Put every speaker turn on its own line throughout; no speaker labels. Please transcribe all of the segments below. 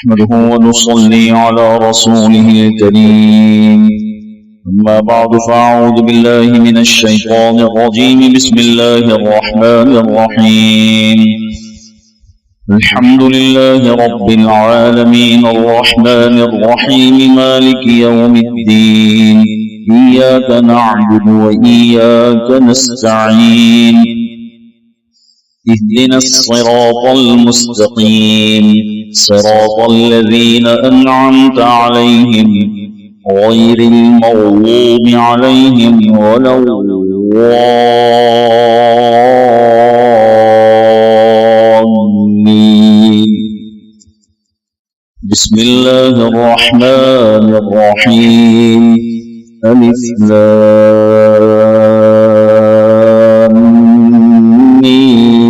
نحمده ونصلي على رسوله الكريم أما بعد فأعوذ بالله من الشيطان الرجيم بسم الله الرحمن الرحيم الحمد لله رب العالمين الرحمن الرحيم مالك يوم الدين إياك نعبد وإياك نستعين اهدنا الصراط المستقيم صراط الذين أنعمت عليهم غير المغضوب عليهم ولا الضالين بسم الله الرحمن الرحيم ألف لام ميم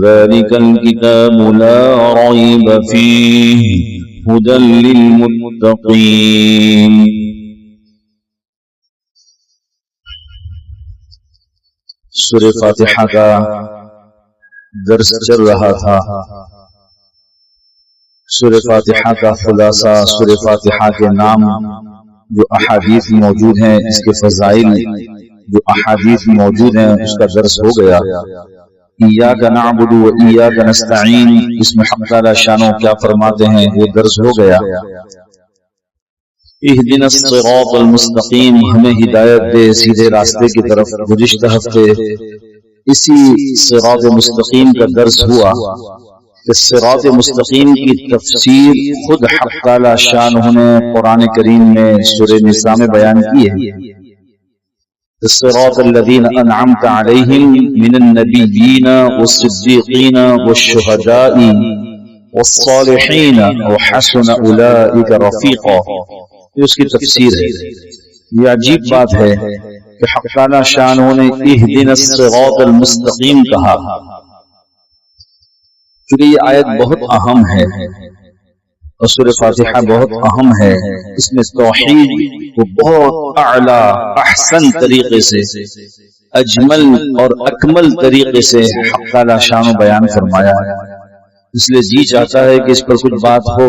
ذلك الكتاب لا ريب فيه هدى للمتقين سورہ فاتحہ کا درس چل رہا تھا. سورہ فاتحہ کا خلاصہ سورہ فاتحہ کے نام جو احادیث موجود ہیں، اس کے فضائل جو احادیث موجود ہیں، اس کا درس ہو گیا. ایاک نعبد و ایاک نستعین، اس میں حق تعالی شانو کیا فرماتے ہیں وہ درس ہو گیا. اہدنا الصراط المستقیم، ہمیں ہدایت دے سیدھے راستے کی طرف. گزشتہ ہفتے اسی صراط مستقیم کا درس ہوا کہ صراط مستقیم کی تفسیر خود حق تعالی شانہ نے قرآن کریم میں سورہ نساء میں بیان کی ہے. الصراط الذين أنعمت عليهم من النبيين والصديقين والشهداء والصالحين وحسن أولئك رفيقا. یہ اس کی تفسیر ہے. یہ عجیب بات ہے کہ حق تعالی شانہ نے اہدنا الصراط المستقیم کہا، کیونکہ یہ آیت بہت اہم ہے اور سورہ فاتحہ بہت اہم ہے. اس میں توحید کو بہت اعلیٰ احسن طریقے سے، اجمل اور اکمل طریقے سے حق تعالی شان بیان فرمایا ہے. اس لیے جی چاہتا ہے کہ اس پر کچھ بات ہو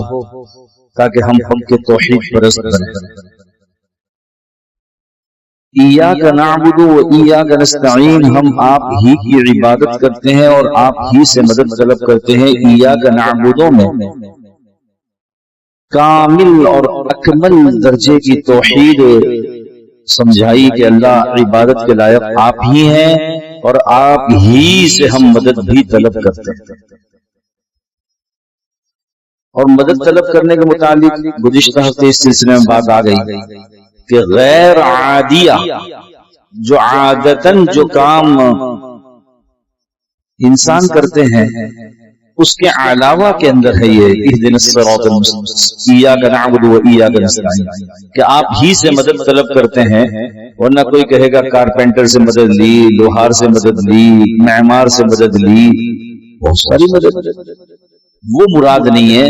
تاکہ ہم خود کے توحید پرست بنیں. ایاک نعبد و ایاک نستعین، ہم آپ ہی کی عبادت کرتے ہیں اور آپ ہی سے مدد طلب کرتے ہیں. ایاک نعبد میں کامل اور اکمل درجے کی توحید سمجھائی کہ اللہ عبادت کے لائق آپ ہی ہیں اور آپ ہی سے ہم مدد بھی طلب کرتے ہیں. اور مدد طلب کرنے کے متعلق گزشتہ ہفتے اس سلسلے میں بات آ گئی کہ غیر عادیہ جو عادتاً جو کام انسان کرتے ہیں اس کے علاوہ کے اندر ہے یہ اہدنا الصراط المستقیم ایاک نعبد و ایاک نستعین، کہ آپ ہی سے مدد طلب کرتے ہیں. ورنہ کوئی کہے گا کارپینٹر سے مدد لی، لوہار سے مدد لی، معمار سے مدد لی، بہت ساری مدد. وہ مراد نہیں ہے.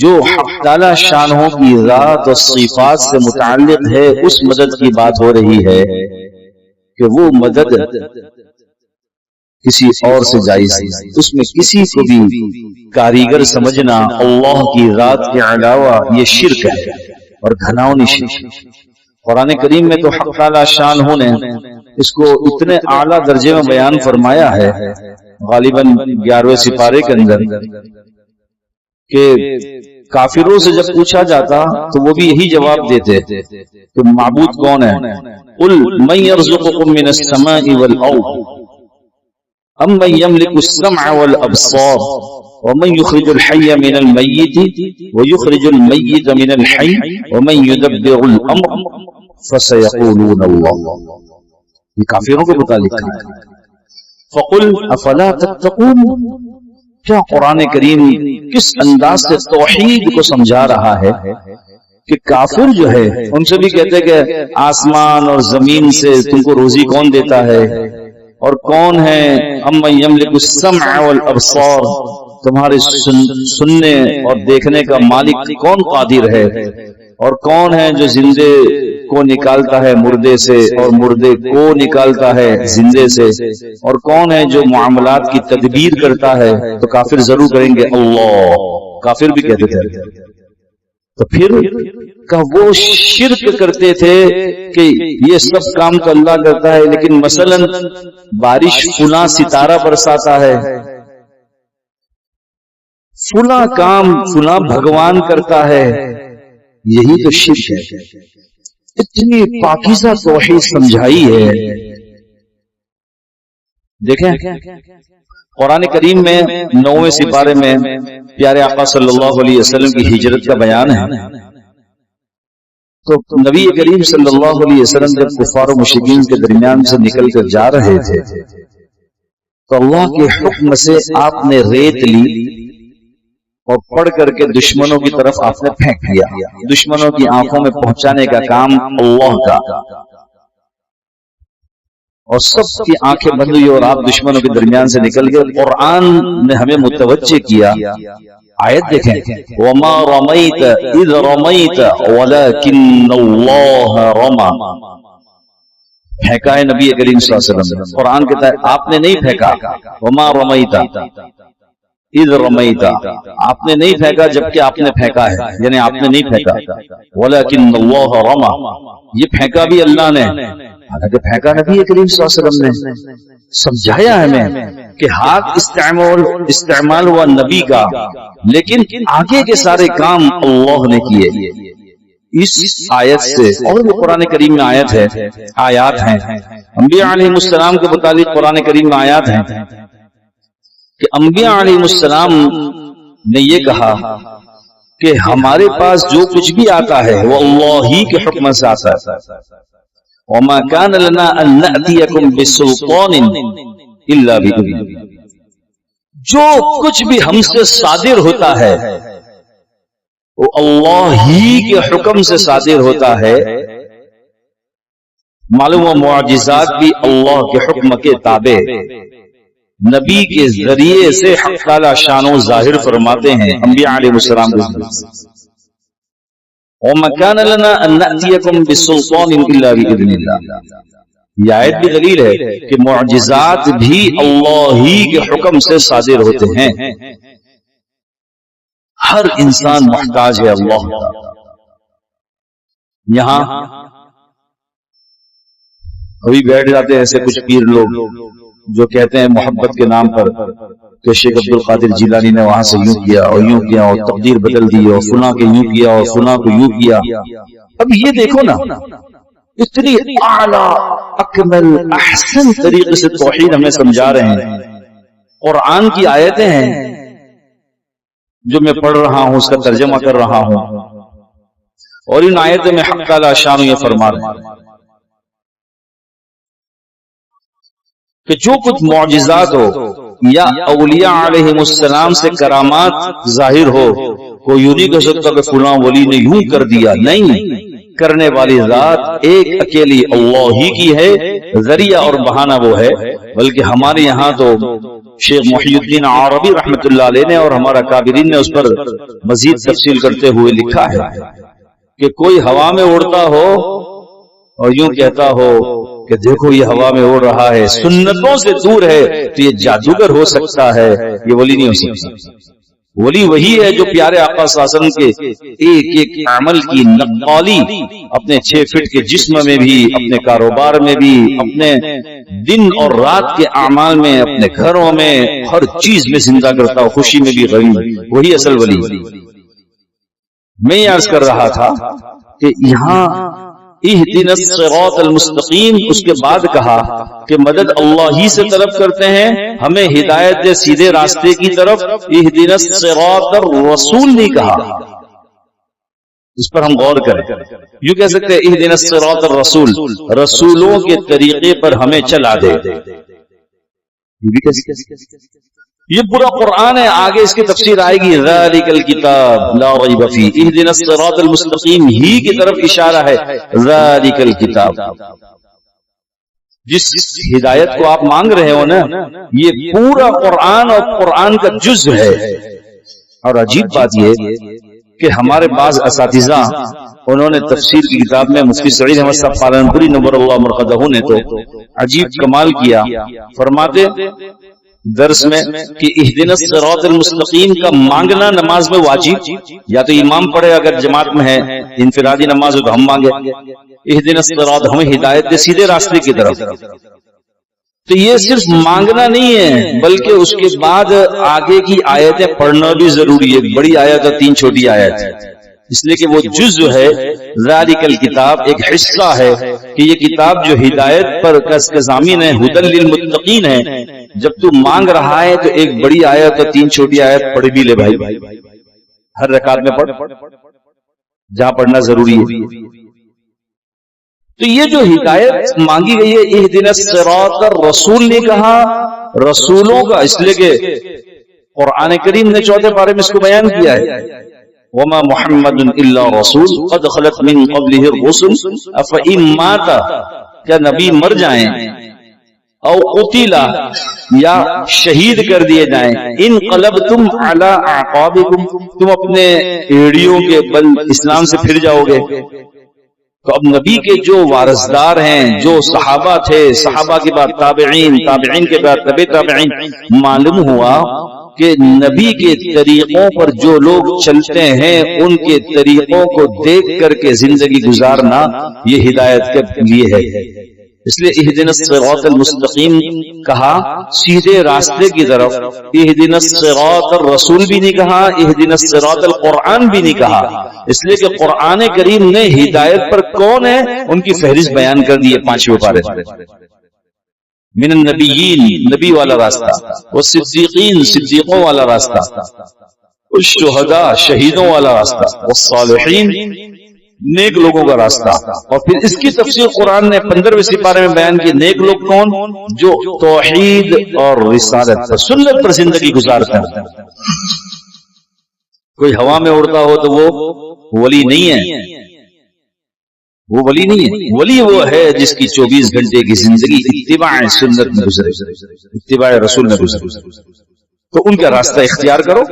جو حق تعالی شانہ کی ذات و صفات سے متعلق ہے اس مدد کی بات ہو رہی ہے کہ وہ مدد کسی اور سے جائز ہے. اس میں کسی کو بھی کاریگر سمجھنا اللہ کی ذات کے علاوہ یہ شرک ہے اور گھناؤنی شرک. قرآن کریم میں تو حق تعالی شانہ نے اس کو اتنے اعلیٰ درجے میں بیان فرمایا ہے، غالباً 11ویں سپارے کے اندر، کہ کافروں سے جب پوچھا جاتا تو وہ بھی یہی جواب دیتے کہ معبود کون ہے. قل من يرزقكم من السماء والارض امن يملك السمع والابصار ومن يخرج الحي من الميت ويخرج الميت من الحي ومن يدبر الامر فسيقولون الله. یہ کافروں کے متعلق ہے. فقل افلا تتقون، کیا قرآن کریم کس انداز سے توحید کو سمجھا رہا ہے کہ کافر جو ہے ان سے بھی کہتے کہ آسمان اور زمین سے تم کو روزی کون دیتا ہے اور کون ہے امن یملک السمع والابصار، تمہارے سننے اور دیکھنے کا مالک کون قادر ہے. اور کون ہے جو زندے کو نکالتا ہے مردے سے اور مردے کو نکالتا ہے زندے سے، اور کون ہے جو معاملات کی تدبیر کرتا ہے؟ تو کافر ضرور کریں گے اللہ، کافر بھی کہتے تھے۔ تو پھر کہ وہ شرک کرتے تھے کہ یہ سب کام تو اللہ کرتا ہے، لیکن مثلا بارش فلاں ستارہ برساتا ہے، فلاں کام فلاں بھگوان کرتا ہے، یہی تو شرک ہے۔ اتنی پاکیزہ توحید سمجھائی ہے۔ دیکھیں قرآن کریم میں 9ویں سپارے میں پیارے آقا صلی اللہ علیہ وسلم کی ہجرت کا بیان ہے۔ تو نبی کریم صلی اللہ علیہ وسلم جب کفار و مشرکین کے درمیان سے نکل کر جا رہے تھے تو اللہ کے حکم سے آپ نے ریت لی اور پڑھ کر کے دشمنوں کی طرف آپ نے پھینک دیا، دشمنوں کی آنکھوں میں پہنچانے کا کام اللہ کا، اور سب کی آنکھیں بند ہوئی اور آپ دشمنوں کے درمیان سے نکل گئے۔ قرآن نے ہمیں متوجہ کیا، آیت دیکھیں، وَمَا رَمَيْتَ إِذْ رَمَيْتَ وَلَكِنَّ اللَّهَ رَمَى، پھینکا ہے نبی کریم صلی اللہ علیہ وسلم۔ قرآن کہتا ہے آپ نے نہیں پھینکا، وَمَا رَمَيْتَ اذ رمیتا، آپ نے نہیں پھینکا جبکہ آپ نے پھینکا ہے، یعنی آپ نے نہیں پھینکا، ولیکن اللہ رما، یہ پھینکا بھی اللہ نے، حالانکہ پھینکا نبی کریم صلی اللہ علیہ وسلم نے۔ سمجھایا ہمیں کہ ہاتھ استعمال ہوا نبی کا، لیکن آگے کے سارے کام اللہ نے کیے۔ اس آیت سے اور بھی قرآن کریم میں آیات ہیں، انبیاء علیہ السلام کے متعلق قرآن کریم میں آیات ہیں کہ انبیاء علیہ السلام نے یہ کہا کہ ہمارے پاس جو کچھ بھی آتا ہے وہ اللہ ہی کے حکم سے آتا ہے، وَمَا كَانَ لَنَا أَن نَأْتِيَكُمْ بِسُلْطَانٍ إِلَّا بِإِذْنِهِ، جو کچھ بھی ہم سے صادر ہوتا ہے وہ اللہ ہی کے حکم سے صادر ہوتا ہے۔ معلوم و معجزات بھی اللہ کے حکم کے تابع، نبی کے ذریعے سے حق تعالی شان و ظاہر فرماتے ہیں انبیاء علیہ السلام کو۔ وَمَا كَانَ لَنَا أَن نَأْتِيَكُمْ بِسُلْطَانٍ إِلَّا بِإِذْنِ اللَّهِ، یہ آیت بھی دلیل ہے کہ معجزات بھی اللہ ہی کے حکم سے صادر ہوتے ہیں۔ ہر انسان محتاج ہے اللہ کا۔ یہاں ابھی بیٹھ جاتے ہیں ایسے کچھ پیر لوگ جو کہتے ہیں محبت کے نام پر کہ شیخ عبد القادر جیلانی نے وہاں سے یوں کیا اور یوں کیا اور تقدیر بدل دی اور فلاں کے یوں کیا اور فلاں کو یوں کیا۔ اب یہ دیکھو نا، اتنی اعلیٰ اکمل احسن طریقے سے توحید ہمیں سمجھا رہے ہیں۔ قرآن کی آیتیں ہیں جو میں پڑھ رہا ہوں، اس کا ترجمہ کر رہا ہوں، اور ان آیتوں میں حق تعالی شان یہ فرما رہے ہیں کہ جو کچھ معجزات ہو یا اولیاء علیہ السلام سے کرامات ظاہر ہو، کوئی یوں نہیں کہہ سکتا کہ فلاں ولی نے یوں کر دیا، نہیں، کرنے والی ذات ایک اکیلی اللہ ہی کی ہے، ذریعہ اور بہانہ وہ ہے۔ بلکہ ہمارے یہاں تو شیخ محی الدین عربی رحمت اللہ علیہ نے اور ہمارا کابرین نے اس پر مزید تفصیل کرتے ہوئے لکھا ہے کہ کوئی ہوا میں اڑتا ہو اور یوں کہتا ہو کہ دیکھو یہ ہوا میں اڑ رہا ہے، سنتوں سے دور ہے، تو یہ جادوگر ہو سکتا ہے، یہ ولی نہیں ہو سکتا۔ ولی وہی ہے جو پیارے آقا صلی اللہ علیہ وسلم کے ایک ایک عمل کی نقالی اپنے 6 فٹ کے جسم میں بھی، اپنے کاروبار میں بھی، اپنے دن اور رات کے اعمال میں، اپنے گھروں میں، ہر چیز میں زندہ کرتا ہو، خوشی میں بھی غم، وہی اصل ولی۔ میں یہ عرض کر رہا تھا کہ یہاں اہدنا الصراط المستقیم، اس کے بعد کہا کہ مدد اللہ ہی سے طلب کرتے ہیں، ہمیں ہدایت دے سیدھے راستے کی طرف۔ اہدنا الصراط الرسول نہیں کہا، اس پر ہم غور کریں۔ یوں کہہ سکتے ہیں اہدنا الصراط الرسول، رسولوں کے طریقے پر ہمیں چلا دے، یہ پورا قرآن ہے، آگے اس کی تفسیر آئے گی، ذالک الکتاب لا ریب فیہ، اہدنا الصراط المستقیم ہی کی طرف اشارہ ہے، ذالک الکتاب۔ جس ہدایت کو آپ مانگ رہے ہو نا، یہ پورا قرآن اور قرآن کا جز ہے۔ اور عجیب بات یہ کہ ہمارے بعض اساتذہ انہوں نے تفسیر کی کتاب میں مفتی سعید احمد صاحب پالنپوری نور اللہ مرقدہ نے تو عجیب کمال کیا. فرماتے درس میں کہ اہدنا الصراط المستقیم کا مانگنا نماز میں واجب، یا تو امام پڑھے اگر جماعت میں ہے، انفرادی نماز ہو تو ہم مانگے اہدنا الصراط، ہمیں ہدایت دے سیدھے راستے کی طرف. تو یہ صرف مانگنا نہیں ہے بلکہ اس کے بعد آگے کی آیتیں پڑھنا بھی ضروری ہے. بڑی آیت اور 3 چھوٹی آیت، اس لیے کہ وہ جز جو ہے ذالک الکتاب ایک حصہ ہے کہ یہ کتاب جو ہدایت پر کا ضامن ہے، ھدی للمتقین ہے. جب تو مانگ رہا ہے تو ایک بڑی آیت اور 3 چھوٹی آیت پڑھ بھی لے بھائی، ہر رکعت میں پڑھ جہاں پڑھنا ضروری ہے. تو یہ جو ہدایت مانگی گئی ہے اہدنا الصراط، رسول نے کہا رسولوں کا، اس لیے کہ قرآن کریم نے 4 پارے میں اس کو بیان کیا ہے. وما محمد الا رسول قد خلت من قبله الرسل افئن مات، کیا نبی مر جائیں او قتلا یا شہید کر دیے جائیں، انقلبتم علی اعقابکم، تم اپنے ایڑیوں کے بل اسلام سے پھر جاؤ گے. تو اب نبی کے جو وارثدار ہیں، جو صحابہ تھے، صحابہ کے بعد تابعین، تابعین کے بعد تبع تابعین، معلوم ہوا کہ نبی کے طریقوں پر جو لوگ چلتے ہیں ان کے طریقوں کو دیکھ کر کے زندگی گزارنا یہ ہدایت کے لیے ہے. اس لیے اہدنا الصراط المستقیم کہا سیدھے راستے کی طرف. اہدنا الصراط الرسول بھی نہیں کہا، اہدنا الصراط القرآن بھی نہیں کہا، اس لیے کہ قرآن کریم نے ہدایت پر کون ہے ان کی فہرست بیان کر دی ہے 5 پارے. من النبیین، نبی والا راستہ، والصدیقین، صدیقوں والا راستہ، والشہداء، شہیدوں والا راستہ، والصالحین، نیک لوگوں کا راستہ. اور پھر اس کی تفسیر قرآن نے 15ویں سپارے میں بیان کی. نیک لوگ کون؟ جو توحید اور رسالت پر، سنت پر زندگی گزارتا ہے. کوئی ہوا میں اڑتا ہو تو وہ ولی نہیں ہے، وہ ولی نہیں ہے. ولی وہ ہے جس کی 24 گھنٹے کی زندگی اتباع سنت میں گزرے، اتباع رسول میں گزرے. تو ان کا راستہ اختیار کرو.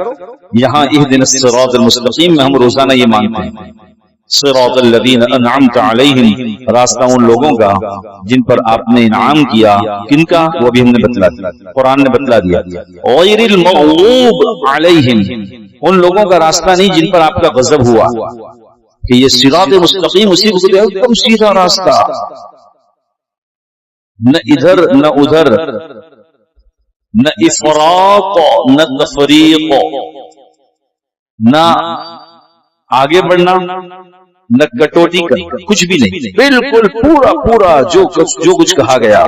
یہاں اہدنا الصراط المستقیم میں ہم روزانہ یہ مانگتے ہیں صراط الذین انعمت علیہم، راستہ ان لوگوں کا جن پر آپ نے انعام کیا. کن کا؟ وہ بھی ہم نے بتلا دیا، قرآن نے بتلا دیا. غیر المغضوب علیہم، ان لوگوں کا راستہ نہیں جن پر آپ کا غضب ہوا. کہ یہ صراط مستقیم اسی کو کہتے ہیں ایک دم سیدھا راستہ، نہ ادھر نہ ادھر، نہ افراط نہ تفریق، نہ آگے بڑھنا نہ کٹوتی کرنا، کچھ بھی نہیں، بالکل پورا پورا جو کچھ کہا گیا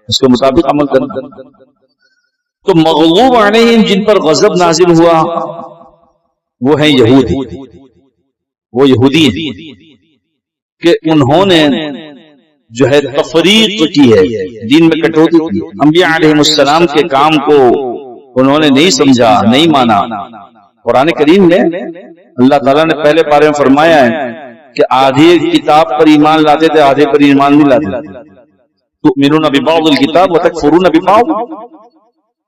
اس کے مطابق عمل کرنا. تو مغضوب علیہم جن پر غضب نازل ہوا وہ ہیں یہود، وہ یہودی ہیں کہ انہوں نے جو ہے تفریق کی ہے، دین میں کٹوتی کی. انبیاء علیہ السلام کے کام کو انہوں نے نہیں سمجھا، نہیں مانا. قرآن کریم میں اللہ تعالیٰ نے پہلے پارے میں فرمایا ہے کہ آدھے کتاب پر ایمان لاتے تھے، آدھے پر ایمان نہیں لاتے. تؤمنون ببعض الکتاب وتکفرون ببعض،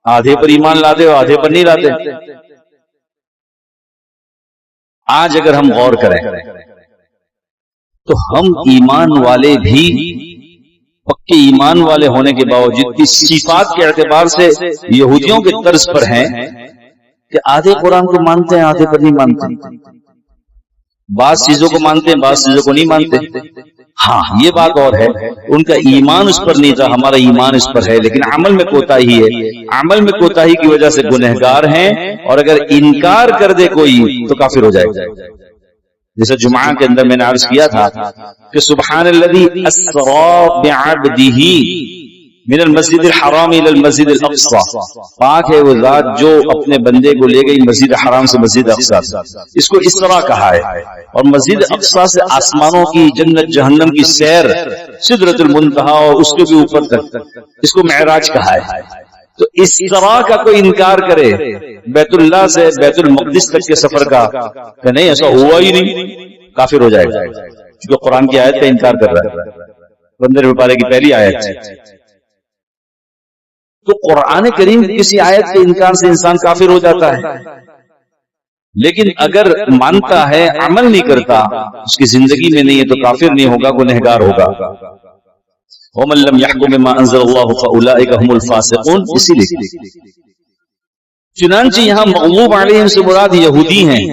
آدھے پر ایمان لاتے اور آدھے پر نہیں لاتے. آج اگر ہم غور کریں تو ہم ایمان والے بھی پکے ایمان والے ہونے کے باوجود بھی صفات کے اعتبار سے یہودیوں کے طرز پر ہیں کہ آدھے قرآن کو مانتے ہیں، آدھے پر نہیں مانتے. بعض چیزوں کو مانتے ہیں، بعض چیزوں کو نہیں مانتے. ہاں یہ بات اور ہے ان کا ایمان اس پر نہیں تھا، ہمارا ایمان اس پر ہے، لیکن عمل میں کوتاہی ہے. عمل میں کوتاہی کی وجہ سے گنہگار ہیں، اور اگر انکار کر دے کوئی تو کافر ہو جائے گا. جیسے جمعہ کے اندر میں نے عرض کیا تھا کہ سبحان الذی اسری بعبدہ من المسجد الحرام الى المسجد الاقصى، پاک ہے وہ ذات جو اپنے بندے کو لے گئی مسجد حرام سے مسجد اقصی. اس کو اس طرح کہا ہے. اور مسجد اقصی سے آسمانوں کی، جنت جہنم کی سیر، سدرۃ المنتہا اور اس کے بھی اوپر تک، اس کو معراج کہا ہے. تو اس طرح کا کوئی انکار کرے بیت اللہ سے بیت المقدس تک کے سفر کا کہ نہیں ایسا ہوا ہی نہیں، کافر ہو جائے گا، کیونکہ قرآن کی آیت کا انکار کر رہا ہے. 15ویں پارے کی پہلی آیت. تو قرآن کریم کی کسی آیت کے انکار سے انسان کافر ہو جاتا ہے. لیکن اگر مانتا ہے عمل نہیں کرتا، اس کی زندگی میں نہیں ہے، تو کافر نہیں ہوگا، گنہگار ہوگا. وَمَن لَّمْ يَحْكُم بِمَا أَنزَلَ اللَّهُ فَأُولَٰئِكَ هُمُ الْفَاسِقُونَ. اسی لیے چنانچہ یہاں مغضوب علیہم سے مراد یہودی ہیں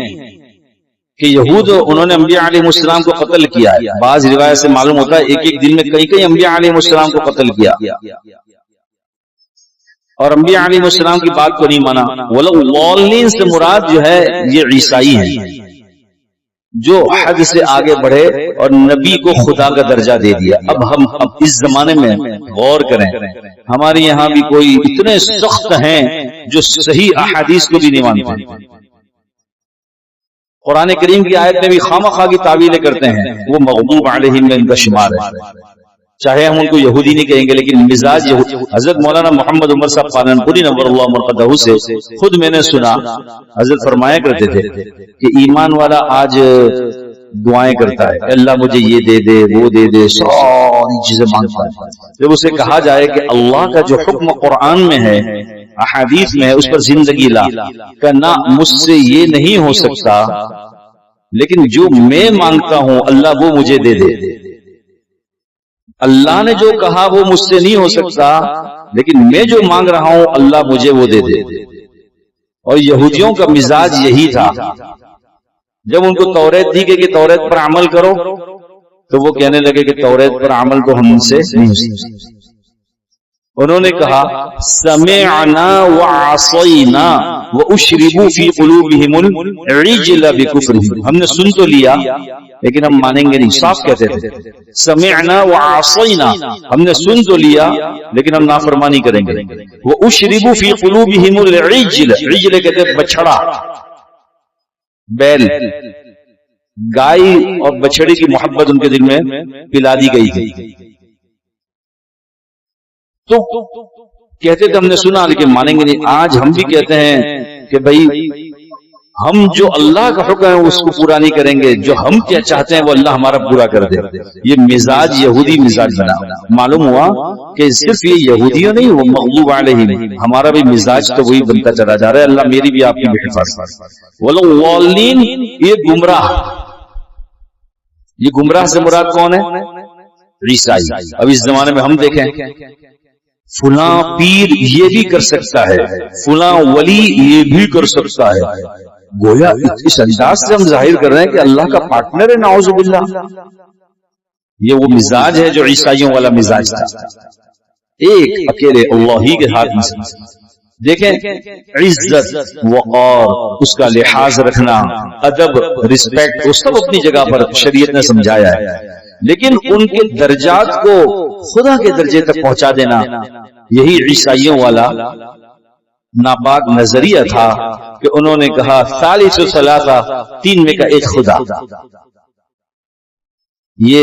کہ یہود انہوں نے انبیاء علیہ السلام کو قتل کیا ہے. بعض روایت سے معلوم ہوتا ہے ایک دن میں کئی انبیاء علیہ السلام کو قتل کیا، اور انبیاء علیہ السلام کی بات کو نہیں مانا. وَلَضَّالِّينَ سے مراد جو ہے یہ عیسائی ہیں جو حد سے آگے بڑھے اور نبی کو خدا کا درجہ دے دیا. اب اس زمانے میں غور کریں، ہمارے یہاں بھی کوئی اتنے سخت ہیں جو صحیح احادیث کو بھی نہیں مانتے، قرآن کریم کی آیت میں بھی خامخواہ کی تعویلیں کرتے ہیں. وہ مغضوب علیہم میں ان کا شمار ہے. چاہے ہم ان کو یہودی نہیں کہیں گے، لیکن مزاج حضرت مولانا محمد عمر صاحب پالنپوری نور اللہ مرقدہ سے خود میں نے سنا، حضرت فرمایا کرتے تھے کہ ایمان والا آج دعائیں کرتا ہے، اللہ مجھے یہ دے دے وہ دے دے، ساری چیزیں مانگتا ہے. جب اسے کہا جائے کہ اللہ کا جو حکم قرآن میں ہے، احادیث میں ہے، اس پر زندگی لا، کہ نہ مجھ سے یہ نہیں ہو سکتا، لیکن جو میں مانگتا ہوں اللہ وہ مجھے دے دے. اللہ نے جو کہا وہ مجھ سے نہیں ہو سکتا، لیکن میں جو مانگ رہا ہوں اللہ مجھے وہ دے دے. اور یہودیوں کا مزاج یہی تھا. جب ان کو توریت دی کہ توریت پر عمل کرو، تو وہ کہنے لگے کہ توریت پر عمل تو ہم سے نہیں ہو سکتا. انہوں نے کہا سمعنا وعصینا واشربوا فی قلوبہم العجل بکفرہم. ہم نے سن تو لیا لیکن ہم مانیں گے نہیں. صاف کہتے تھے سمعنا وعصینا، ہم نے سن تو لیا لیکن ہم نافرمانی کریں گے. واشربوا فی قلوبہم العجل، عجل کہتے ہیں بچھڑا، بیل، گائے اور بچھڑے کی محبت ان کے دل میں پلا دی گئی تھی. تو کہتے تھے ہم نے سنا لیکن مانیں گے نہیں. آج ہم بھی کہتے ہیں کہ بھائی ہم جو اللہ کا حکم ہے اس کو پورا نہیں کریں گے، جو ہم کیا چاہتے ہیں وہ اللہ ہمارا پورا کر دے. یہ مزاج یہودی مزاج بنا. معلوم ہوا کہ صرف یہ یہودیوں نہیں، وہ مغضوب علیہم، ہمارا بھی مزاج تو وہی بنتا چلا جا رہا ہے. اللہ میری بھی آپ کی بھی حفاظت. وَلَضَّالِّينَ یہ گمراہ، یہ گمراہ سے مراد کون ہے؟ عیسائی. اب اس زمانے میں ہم دیکھیں فلاں پیر یہ بھی کر سکتا ہے، فلاں ولی یہ بھی کر سکتا ہے. گویا اس انداز سے ہم ظاہر کر رہے ہیں کہ اللہ کا پارٹنر ہے، نعوذ باللہ. یہ وہ مزاج ہے جو عیسائیوں والا مزاج تھا، ایک اکیلے اللہ ہی کے ہاتھ میں. دیکھیں عزت وقار، اس کا لحاظ رکھنا، ادب، رسپیکٹ، وہ سب اپنی جگہ پر شریعت نے سمجھایا ہے. لیکن ان کے درجات کو خدا کے درجے تک پہنچا دینا، یہی عیسائیوں والا ناپاک نظریہ تھا کہ انہوں نے کہا ثالث ثلاثہ، تین میں کا ایک خدا. یہ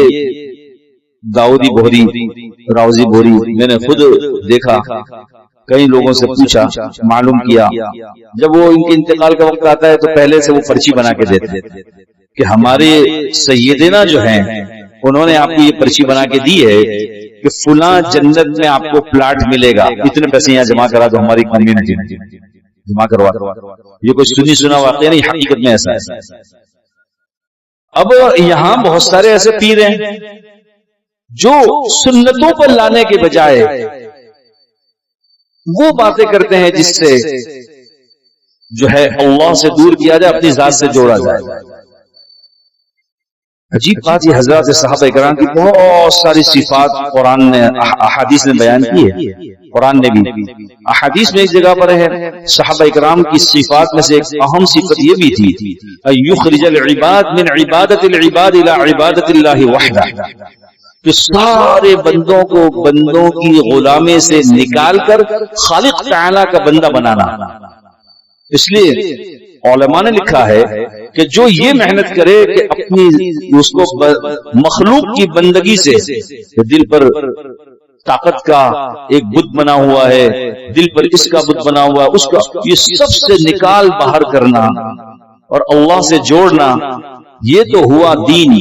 داؤدی بوہری، راوزی بوہری، میں نے خود دیکھا، کئی لوگوں سے پوچھا، معلوم کیا. جب وہ ان کے انتقال کا وقت آتا ہے تو پہلے سے وہ پرچی بنا کے دیتے کہ ہمارے سیدنا جو ہیں انہوں نے آپ کو یہ پرچی بنا کے دی ہے کہ فلاں جنت میں آپ کو پلاٹ ملے گا، اتنے پیسے یہاں جمع کرا دو، ہماری کمیونٹی میں جمع کروا دو. یہ کوئی سنی سنا واقعہ نہیں، حقیقت میں ایسا ہے. اب یہاں بہت سارے ایسے پیر ہیں جو سنتوں پر لانے کے بجائے وہ باتیں کرتے ہیں جس سے جو ہے اللہ سے دور کیا جائے، اپنی ذات سے جوڑا جائے. عجیب بات یہ حضرات صحابہ کرام کی بہت ساری صفات قرآن نے، احادیث نے بیان کی ہے. قرآن نے بھی احادیث میں ایک جگہ پر ہے صحابہ کرام کی صفات میں سے ایک اہم صفت یہ بھی تھی یخرج العباد من عبادت العباد الى عبادت اللہ وحدہ، کہ سارے بندوں کو بندوں کی غلامی سے نکال کر خالق تعالی کا بندہ بنانا. اس لیے علماء نے لکھا ہے کہ جو یہ محنت کرے کہ اپنی اس کو مخلوق کی بندگی سے، دل پر طاقت کا ایک بت بنا ہوا ہے، دل پر اس کا بت بنا ہوا ہے، اس کا یہ سب سے نکال باہر کرنا اور اللہ سے جوڑنا، یہ تو ہوا دین.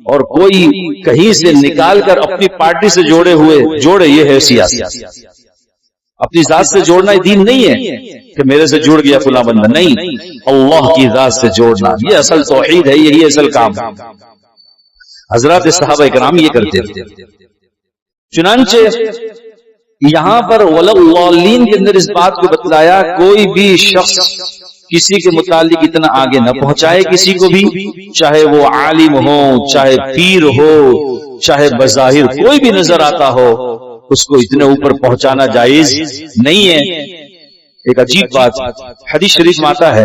اور کوئی کہیں سے نکال کر اپنی پارٹی سے جوڑے ہوئے جوڑے، یہ ہے سیاست. اپنی ذات سے جوڑنا یہ دین نہیں ہے کہ میرے سے جڑ گیا فلاں بندہ، نہیں، اللہ کی ذات سے جوڑنا یہ اصل توحید ہے، یہی اصل کام ہے۔ حضرات صحابہ کرام یہ کرتے تھے۔ چنانچہ یہاں پر وَلَضَّالِّينَ کے اندر اس بات کو بتلایا کوئی بھی شخص کسی کے متعلق اتنا آگے نہ پہنچائے کسی کو بھی، چاہے وہ عالم ہو، چاہے پیر ہو، چاہے بظاہر کوئی بھی نظر آتا ہو، اس کو اتنے اوپر پہنچانا جائز نہیں ہے۔ ایک عجیب بات حدیث شریف میں آتا ہے،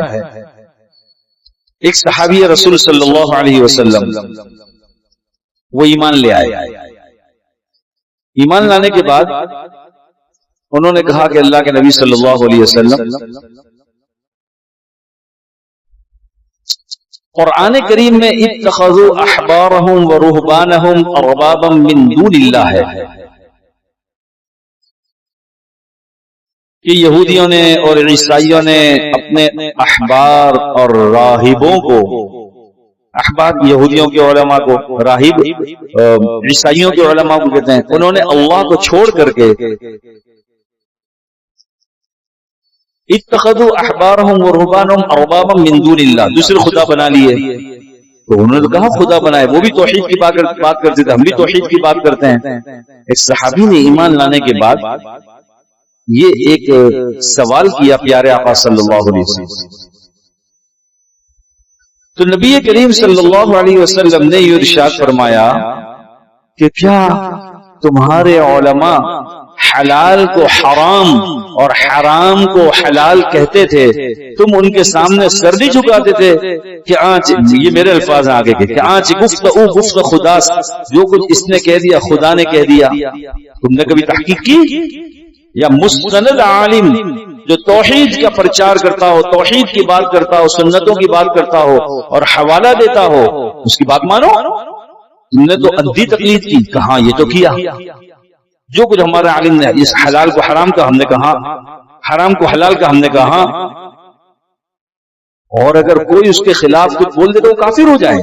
ایک صحابی رسول صلی اللہ علیہ وسلم وہ ایمان لے آئے۔ ایمان لانے کے بعد انہوں نے کہا کہ اللہ کے نبی صلی اللہ علیہ وسلم، قرآن کریم میں اتخذوا احبارهم ورهبانهم اربابا من دون اللہ ہے کہ یہودیوں نے اور عیسائیوں نے اپنے احبار اور راہبوں کو، احبار یہودیوں کے علماء کو، راہب عیسائیوں کے علماء کو کہتے ہیں، انہوں نے اللہ کو چھوڑ کر کے اتخذوا احبارهم ورهبانهم اربابا من دون اللہ، دوسرے خدا بنا لیے۔ تو انہوں نے تو کہا خدا بنائے، وہ بھی توحید کی بات کرتے تھے، ہم بھی توحید کی بات کرتے ہیں۔ ایک صحابی نے ایمان لانے کے بعد یہ ایک سوال کیا پیارے آقا صلی اللہ علیہ وسلم، تو نبی کریم صلی اللہ علیہ وسلم نے یہ ارشاد فرمایا کہ کیا تمہارے علماء حلال کو حرام اور حرام کو حلال کہتے تھے، تم ان کے سامنے سر نہیں جھکاتے تھے کہ آج، یہ میرے الفاظ آگے کے، کہ آج گفت خدا، جو کچھ اس نے کہہ دیا خدا نے کہہ دیا۔ تم نے کبھی تحقیق کی؟ یا مستند عالم جو توحید کا پرچار کرتا ہو، توحید کی بات کرتا ہو، سنتوں کی بات کرتا ہو اور حوالہ دیتا ہو، اس کی بات مانو؟ تم نے تو اندھی تقلید کی، کہاں یہ تو کیا جو کچھ ہمارے عالم نے، اس حلال کو حرام کا ہم نے کہا، حرام کو حلال کا ہم نے کہا، اور اگر کوئی اس کے خلاف کچھ بول دے تو وہ کافر ہو جائے۔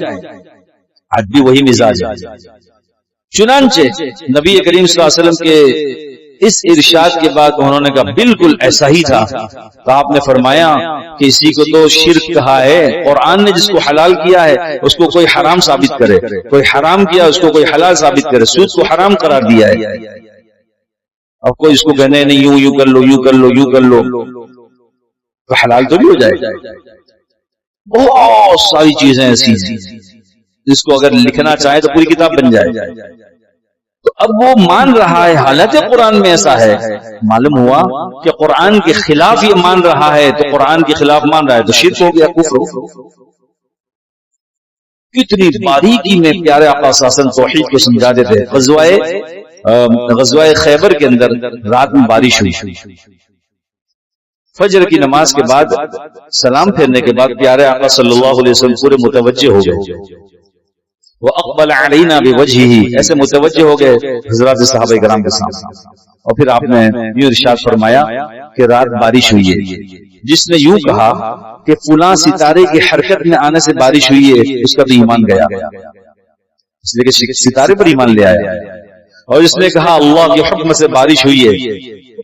آج بھی وہی مزاج ہے۔ چنانچہ نبی کریم صلی اللہ علیہ وسلم کے اس ارشاد کے بعد انہوں نے کہا بالکل ایسا ہی تھا، تو آپ نے فرمایا کہ اسی کو تو شرک کہا ہے، قرآن نے جس کو حلال کیا ہے اس کو کوئی حرام ثابت کرے، کوئی حرام کیا اس کو کوئی حلال ثابت کرے، سود کو حرام قرار دیا ہے، اور کوئی اس کو کہنے نہیں یوں کر لو، یوں کر لو، یوں کر لو، تو حلال تو بھی ہو جائے گا۔ بہت ساری چیزیں ایسی ہیں جس کو اگر لکھنا چاہے تو پوری کتاب بن جائے۔ تو اب وہ مان رہا ہے، حالانکہ قرآن میں ایسا ہے، معلوم ہوا کہ قرآن کے خلاف یہ مان رہا ہے، تو قرآن کے خلاف مان رہا ہے تو شرک ہو گیا، کفر ہو گیا۔ کتنی باریکی میں پیارے آقا صلی اللہ علیہ وسلم توحید کو سمجھاتے تھے۔ غزوہ خیبر کے اندر رات میں بارش ہوئی، فجر کی نماز کے بعد سلام پھیرنے کے بعد پیارے آقا صلی اللہ علیہ وسلم پورے متوجہ ہو گئے، وَأَقْبَلَ عَلَيْنَا بِوَجْهِهِ، ایسے متوجہ ہو گئے حضرات صحابہ کرام کے سامنے، اور پھر آپ نے یہ ارشاد فرمایا کہ رات بارش ہوئی ہے۔ جس نے یوں کہا کہ فلاں ستارے کی حرکت میں آنے سے بارش ہوئی ہے، اس کا تو ایمان گیا، اس لیے کہ ستارے پر ایمان لے آیا، اور جس نے کہا اللہ کے حکم سے بارش ہوئی ہے،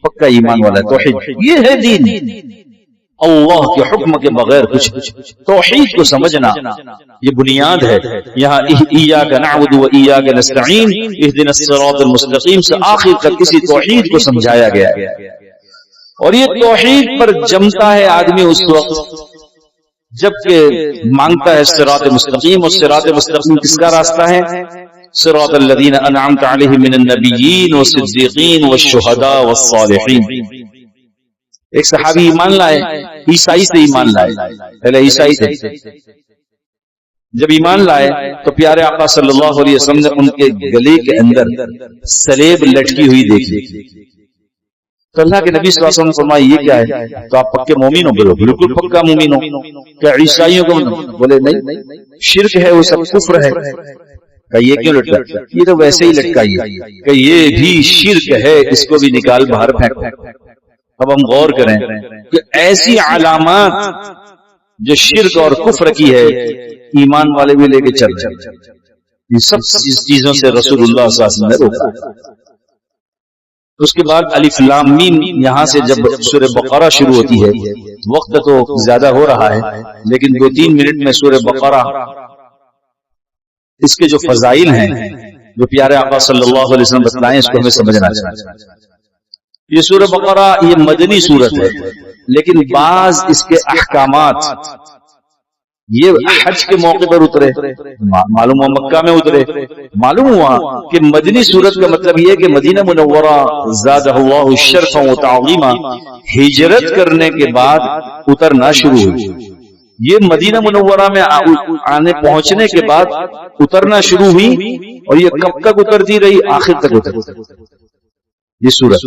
پکا ایمان والا ہے۔ توحید یہ ہے دین، اللہ کے حکم کے بغیر کچھ، توحید کو سمجھنا یہ بنیاد ہے۔ یہاں ایاک نعبد و ایاک نستعین اہدنا الصراط المستقیم سے آخر تک کسی توحید کو سمجھایا گیا ہے، اور یہ توحید پر جمتا ہے آدمی اس وقت جبکہ مانگتا ہے صراط مستقیم، اور صراط مستقیم کس کا راستہ ہے؟ صراط الذین انعمت علیہم من النبیین والصدیقین والشہداء والصالحین۔ ایک صحابی ایمان لائے، عیسائی سے ایمان لائے، پہلے عیسائی تھے، جب ایمان لائے تو پیارے آقا صلی اللہ علیہ وسلم نے ان کے گلے کے اندر سلیب لٹکی ہوئی دیکھی، تو اللہ کے نبی صلی اللہ علیہ وسلم فرمایا یہ کیا ہے؟ تو آپ پکے مومن ہو؟ بولو بالکل پکا مومن ہو۔ کیا عیسائیوں کو؟ بولے نہیں، شرک ہے، وہ سب کفر ہے۔ کہ یہ کیوں لٹکا؟ یہ تو ویسے ہی لٹکائی ہے، کہ یہ بھی شرک ہے، اس کو بھی نکال باہر پھینک۔ اب ہم غور کریں کہ ایسی علامات جو شرک اور کفر کی ہے ایمان والے بھی لے کے چل رہے، یہ سب چیزوں سے رسول اللہ صلی اللہ علیہ وسلم نے روکا۔ اس کے بعد الف لام میم، یہاں سے جب سورہ بقرہ شروع ہوتی ہے، وقت تو زیادہ ہو رہا ہے لیکن 2-3 منٹ میں سورہ بقرہ اس کے جو فضائل ہیں جو پیارے آقا صلی اللہ علیہ وسلم بتلائیں، اس کو ہمیں سمجھنا چاہیے۔ یہ سورہ بقرہ یہ مدنی سورت ہے، لیکن بعض اس کے احکامات یہ حج کے موقع پر اترے، معلوم ہوا مکہ میں اترے، معلوم ہوا کہ مدنی سورت کا مطلب یہ کہ مدینہ منورہ زادہ اللہ شرفا و تعظیما ہجرت کرنے کے بعد اترنا شروع ہوئی۔ یہ مدینہ منورہ میں آنے پہنچنے کے بعد اترنا شروع ہوئی، اور یہ کب تک اترتی رہی؟ آخر تک اترتی یہ سورت،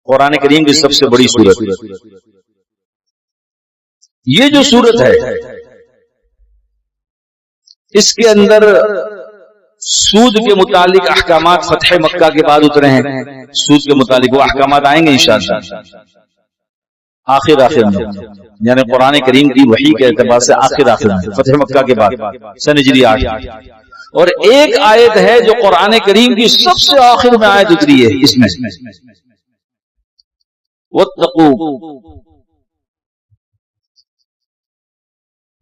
قرآن کریم کی سب سے بڑی سورت۔ یہ جو سورت ہے اس کے اندر سود کے متعلق احکامات فتح مکہ کے بعد اترے ہیں، سود کے متعلق وہ احکامات آئیں گے انشاءاللہ آخر میں، یعنی قرآن کریم کی وحی کے اعتبار سے آخر میں فتح مکہ کے بعد سن ہجری 8۔ اور ایک آیت ہے جو قرآن کریم کی سب سے آخر میں آیت اتری ہے، اس میں واتقوا،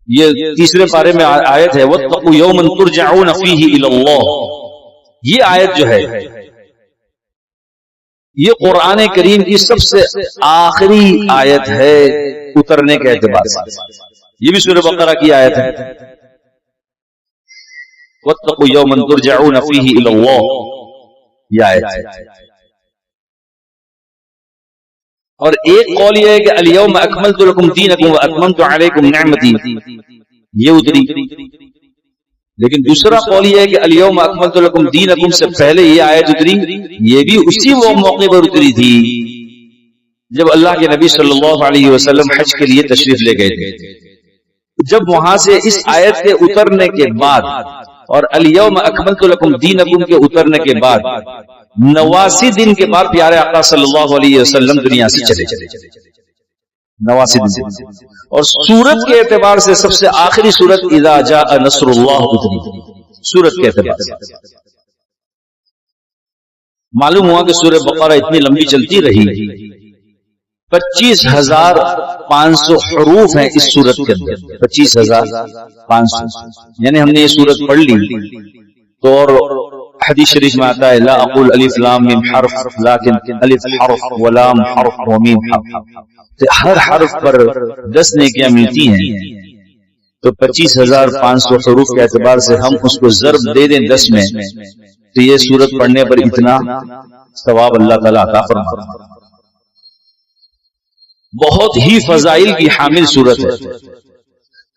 یہ تیسرے پارے میں آیت ہے واتقوا یوما ترجعون فیہ الی اللہ۔ یہ آیت جو ہے یہ قرآن کریم کی سب سے آخری آیت ہے اترنے کے اعتبار سے، یہ بھی سورہ بقرہ کی آیت ہے واتقوا یوما ترجعون فیہ الی اللہ، یہ آیت ہے۔ اور ایک قول یہ ہے کہ الیوم اکملت لکم دینکم واتممت علیکم نعمتی، یہ اتری، لیکن دوسرا قول یہ ہے کہ الیوم اکملت لکم دینکم سے پہلے یہ آیت اتری، یہ بھی اسی وہ موقع پر اتری تھی جب اللہ کے نبی صلی اللہ علیہ وسلم حج کے لیے تشریف لے گئے تھے۔ جب وہاں سے اس آیت کے اترنے کے بعد اور الیوم اکملت لکم دینکم کے اترنے کے بعد 89 دن کے بعد پیارے آقا صلی اللہ علیہ وسلم دنیا سے چلے 89 دن، اور سورت کے اعتبار سے سب سے آخری سورت اذا جاء نصر اللہ اتری، سورت کے اعتبار سے۔ معلوم ہوا کہ سورہ بقرہ اتنی لمبی چلتی رہی، 25,500 حروف ہیں اس سورت کے اندر، 25,500، یعنی ہم نے یہ سورت پڑھ لی تو، اور حدیث شریف میں آتا ہے لا اقول الف لام میم حرف لیکن الف حرف ولام حرف ومیم حرف، تو ہر حرف پر 10 نیکیاں ملتی ہیں، تو 25,500 حروف کے اعتبار سے ہم اس کو ضرب دے دیں 10 میں، تو یہ سورت پڑھنے پر اتنا ثواب اللہ تعالیٰ عطا فرماتا ہے۔ بہت ہی فضائل کی حامل سورت ہے،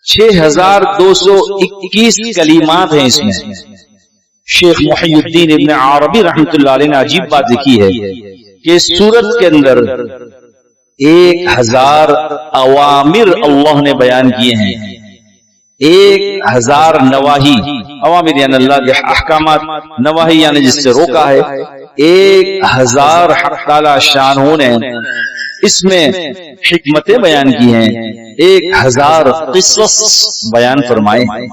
6,221 کلمات ہیں اس میں۔ شیخ محی الدین ابن عربی رحمۃ اللہ علیہ نے عجیب بات لکھی ہے کہ اس سورت کے اندر 1000 اوامر اللہ نے بیان کیے ہیں، 1000 نواہی، اوامر یعنی اللہ کے احکامات، نواہی یعنی جس سے روکا ہے، 1000 حق تعالی شانہ نے اس میں حکمتیں بیان کی ہیں، 1000 قصص بیان فرمائے ہیں۔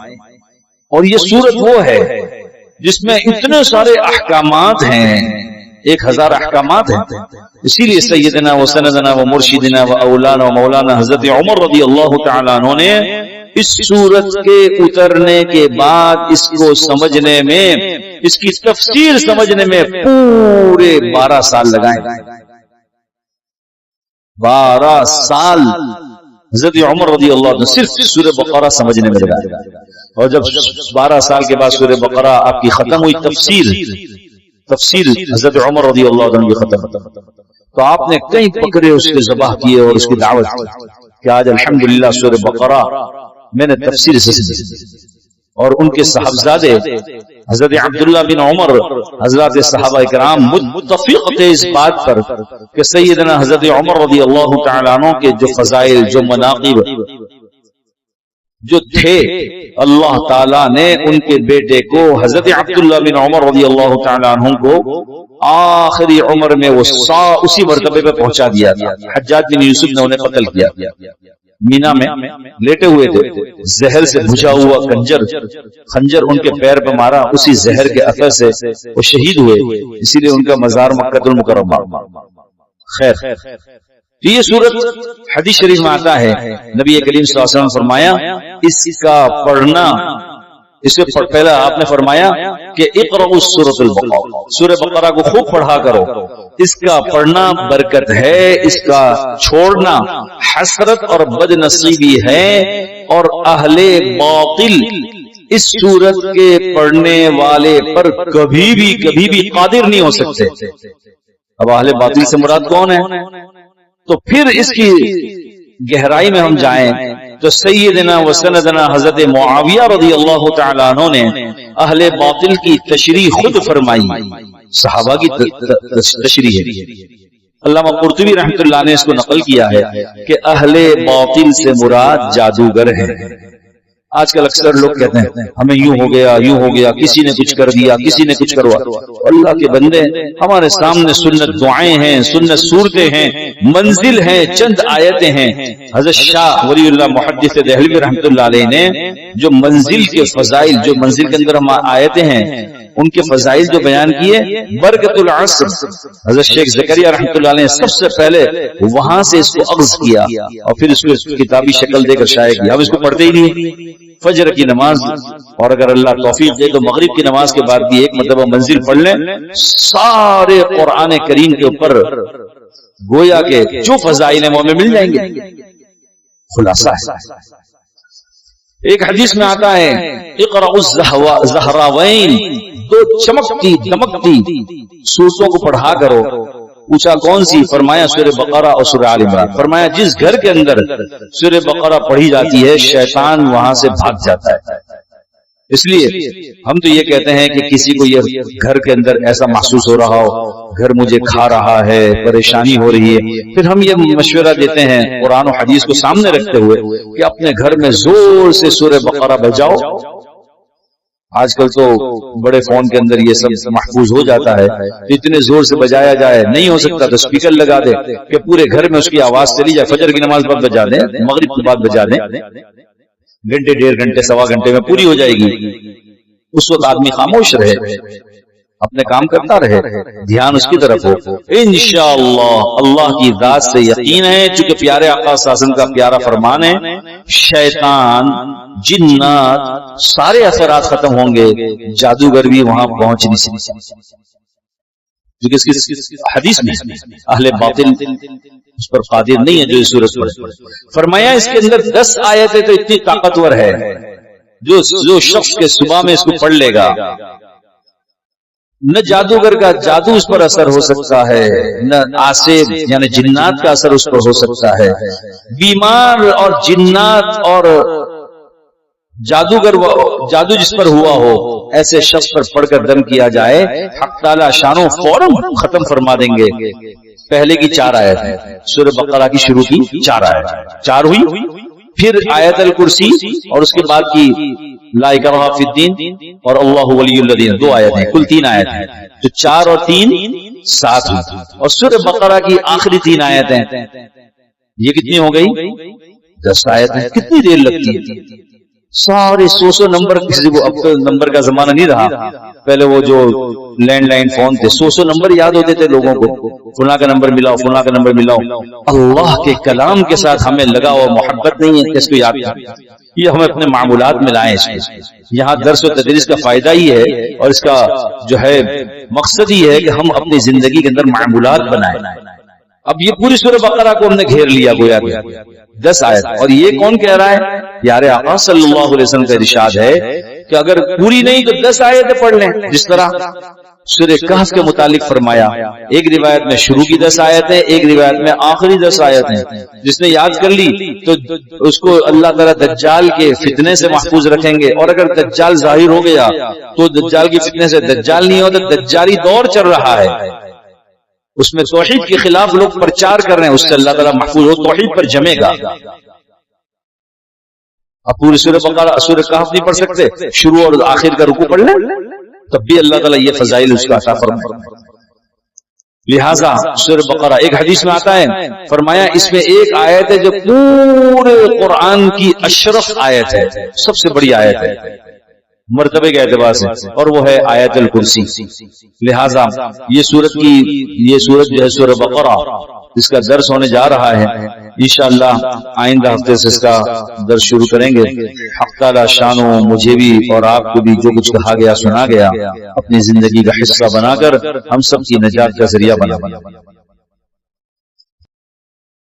اور یہ سورت وہ ہے جس میں اتنے سارے احکامات ہیں، 1000 احکامات ہیں۔ اسی لیے سیدنا و سندنا و مرشدنا و اولانا و مولانا حضرت عمر رضی اللہ تعالیٰ عنہ نے اس سورت کے اترنے کے بعد اس کو سمجھنے میں، اس کی تفسیر سمجھنے میں پورے 12 سال لگائے، 12 سال حضرت عمر رضی اللہ عنہ صرف سورہ بقرہ سمجھنے میں لگائے، اور جب 12 سال کے بعد سورہ بقرہ آپ کی ختم ہوئی، تفسیر حضرت عمر رضی اللہ عنہ کی ختم، تو آپ نے کئی بکرے اس کے ذبح کیے اور اس کی دعوت کی کہ آج الحمدللہ سورہ بقرہ میں نے تفسیر سے سمجھی۔ اور ان کے صاحبزادے حضرت عبداللہ بن عمر، حضرات صحابہ کرام متفق تھے اس بات پر کہ سیدنا حضرت عمر رضی اللہ تعالیٰ عنہ کے جو فضائل، جو مناقب جو تھے، اللہ تعالیٰ نے ان کے بیٹے کو حضرت عبداللہ بن عمر رضی اللہ تعالیٰ عنہ کو آخری عمر میں وہ اسی مرتبے پہ پہنچا دیا تھا۔ حجاج بن یوسف نے انہیں قتل کیا، مینا میں لیٹے ہوئے تھے، زہر سے بجھا ہوا خنجر ان کے پیر پہ مارا، اسی زہر کے اثر سے وہ شہید ہوئے، اسی لیے ان کا مزار مکہ المکرمہ۔ خیر، یہ صورت حدیث شریف میں آتا ہے، نبی کریم صلی اللہ علیہ وسلم فرمایا اس کا پڑھنا، اس سے پہلا آپ نے فرمایا کہ اقرؤوا سورۃ البقرہ، سورہ بقرہ کو خوب پڑھا کرو، اس کا پڑھنا برکت ہے، اس کا چھوڑنا حسرت اور بد نصیبی ہے، اور اہل باطل اس سورت کے پڑھنے والے پر کبھی بھی قادر نہیں ہو سکتے۔ اب اہل باطل سے مراد کون ہے؟ تو پھر اس کی گہرائی میں ہم جائیں تو سیدنا و سندنا حضرت معاویہ رضی اللہ تعالی عنہ نے اہل باطل کی تشریح خود فرمائی، صحابہ کی تشریح ہے۔ علامہ قرطبی رحمۃ اللہ نے اس کو نقل کیا ہے کہ اہل باطل سے مراد جادوگر ہیں۔ آج کل اکثر لوگ کہتے ہیں ہمیں یوں ہو گیا، کسی نے کچھ کر دیا، کسی نے کچھ کروا۔ اللہ کے بندے، ہمارے سامنے سنت دعائیں ہیں، سنت صورتیں ہیں، منزل ہیں، چند آیتیں ہیں۔ حضرت شاہ ولی اللہ محدث دہلوی رحمۃ اللہ علیہ نے جو منزل کے فضائل، جو منزل کے اندر ہم آیتیں ہیں ان کے فضائل جو بیان کیے، برکت العصر، حضرت شیخ زکریا رحمۃ اللہ علیہ نے سب سے پہلے وہاں سے اس کو اخذ کیا اور پھر اس کو کتابی شکل دے کر شائع کیا۔ ہم اس کو پڑھتے ہی نہیں۔ فجر کی نماز اور اگر اللہ توفیق دے تو مغرب کی نماز کے بعد بھی ایک مرتبہ منزل پڑھ لیں، سارے قرآن کریم کے اوپر گویا کہ جو فضائل ہیں وہ ہمیں مل جائیں گے۔ خلاصہ ہے، ایک حدیث میں آتا ہے اقرأوا الزہراوین، دو چمکتی دمکتی سورتوں کو پڑھا کرو۔ پوچھا کون سی؟ فرمایا سورہ بقرہ اور سورہ آل عمران۔ فرمایا جس گھر کے اندر سورہ بقرہ پڑھی جاتی ہے شیطان وہاں سے بھاگ جاتا ہے۔ اس لیے ہم تو یہ کہتے ہیں کہ کسی کو یہ گھر کے اندر ایسا محسوس ہو رہا ہو، گھر مجھے کھا رہا ہے، پریشانی ہو رہی ہے، پھر ہم یہ مشورہ دیتے ہیں قرآن و حدیث کو سامنے رکھتے ہوئے کہ اپنے گھر میں زور سے سورہ بقرہ بجاؤ۔ آج کل تو بڑے فون کے اندر یہ سب محفوظ ہو جاتا ہے، اتنے زور سے بجایا جائے، نہیں ہو سکتا تو اسپیکر لگا دے کہ پورے گھر میں اس کی آواز چلی جائے۔ فجر کی نماز بعد بجا دیں، مغرب کے بعد بجا دیں، گھنٹے، ڈیڑھ گھنٹے، سوا گھنٹے میں پوری ہو جائے گی۔ اس وقت آدمی خاموش رہے، اپنے کام کرتا رہے، دھیان اس کی طرف ہو۔ انشاءاللہ اللہ کی ذات سے یقین ہے، چونکہ پیارے آقا صلی اللہ علیہ وسلم کا پیارا فرمان ہے، شیطان، جنات، سارے اثرات ختم ہوں گے، جادوگر بھی وہاں پہنچ نہیں سکتے، کیونکہ اس کی حدیث میں اہل باطل اس پر قادر نہیں ہے جو اس صورت پر۔ فرمایا اس کے اندر 10 آیتیں تو اتنی طاقتور ہے، جو شخص کے صبح میں اس کو پڑھ لے گا، نہ جادوگر کا جادو اس پر اثر ہو سکتا ہے، نہ عاصب یعنی جنات کا اثر اس پر ہو سکتا ہے۔ بیمار اور جنات اور جادو جس پر ہوا ہو، ایسے شخص پر پڑھ کر دم کیا جائے، حق تعالی شانوں فوراً ختم فرما دیں گے۔ پہلے کی 4 آیت ہے، سورہ بقرہ کی شروع کی 4 آیت، 4 ہوئی، پھر آیت الکرسی اور اس کے بعد کی لا اکراہ فی الدین اور اللہ ولی الذین، 2 آیت ہیں، کل 3 آیت ہیں، تو 4 اور 3 7 ہوئی، اور سورہ بقرہ کی آخری 3 آیتیں، یہ کتنی ہو گئی؟ 10 آیتیں۔ کتنی دیر لگتی ہے؟ سارے 100 نمبر، کسی کو اب تو نمبر کا زمانہ نہیں رہا، پہلے وہ جو لینڈ لائن فون تھے 100 نمبر یاد ہوتے تھے لوگوں کو، فلاں کا نمبر ملاؤ، فلاں کا نمبر ملاؤ۔ اللہ کے کلام کے ساتھ ہمیں لگاؤ اور محبت نہیں ہے اس کو یاد کریں، یہ ہمیں اپنے معمولات میں لائیں۔ اس کو یہاں درس و تدریس کا فائدہ ہی ہے اور اس کا جو ہے مقصد ہی ہے کہ ہم اپنی زندگی کے اندر معمولات بنائیں۔ اب یہ پوری سورہ بقرہ کو ہم نے گھیر لیا گویا کہ 10 آیت، اور یہ کون کہہ رہا ہے؟ پیارے آقا صلی اللہ علیہ وسلم کا ارشاد ہے کہ اگر پوری نہیں تو 10 آیتیں پڑھ لیں، جس طرح سورہ کہف کے متعلق فرمایا، ایک روایت میں شروع کی 10 آیتیں، ایک روایت میں آخری 10 آیتیں، جس نے یاد کر لی تو اس کو اللہ تعالیٰ دجال کے فتنے سے محفوظ رکھیں گے، اور اگر دجال ظاہر ہو گیا تو دجال کی فتنے سے، دجال نہیں ہوتا، دجالی دور چل رہا ہے، اس میں توحید کے خلاف لوگ پرچار کر رہے ہیں، اس سے اللہ تعالیٰ محفوظ ہو، توحید پر جمے گا۔ اب پوری سورہ بقرہ، سورہ کہف نہیں پڑھ سکتے، شروع اور آخر کا رکوع پڑھ لیں، تب بھی اللہ تعالیٰ یہ فضائل اس کا عطا فرمائے۔ لہذا سورہ بقرہ ایک حدیث میں آتا ہے، فرمایا اس میں ایک آیت ہے جو پورے قرآن کی اشرف آیت ہے، سب سے بڑی آیت ہے مرتبے کے اعتبار سے، اور وہ ہے آیت الکرسی۔ لہذا یہ سورت جو ہے سورہ بقرہ، اس کا درس ہونے جا رہا ہے، انشاءاللہ آئندہ ہفتے سے اس کا درس شروع کریں گے۔ حق تعالی شانو مجھے بھی اور آپ کو بھی جو کچھ کہا گیا سنا گیا اپنی زندگی کا حصہ بنا کر ہم سب کی نجات کا ذریعہ بنا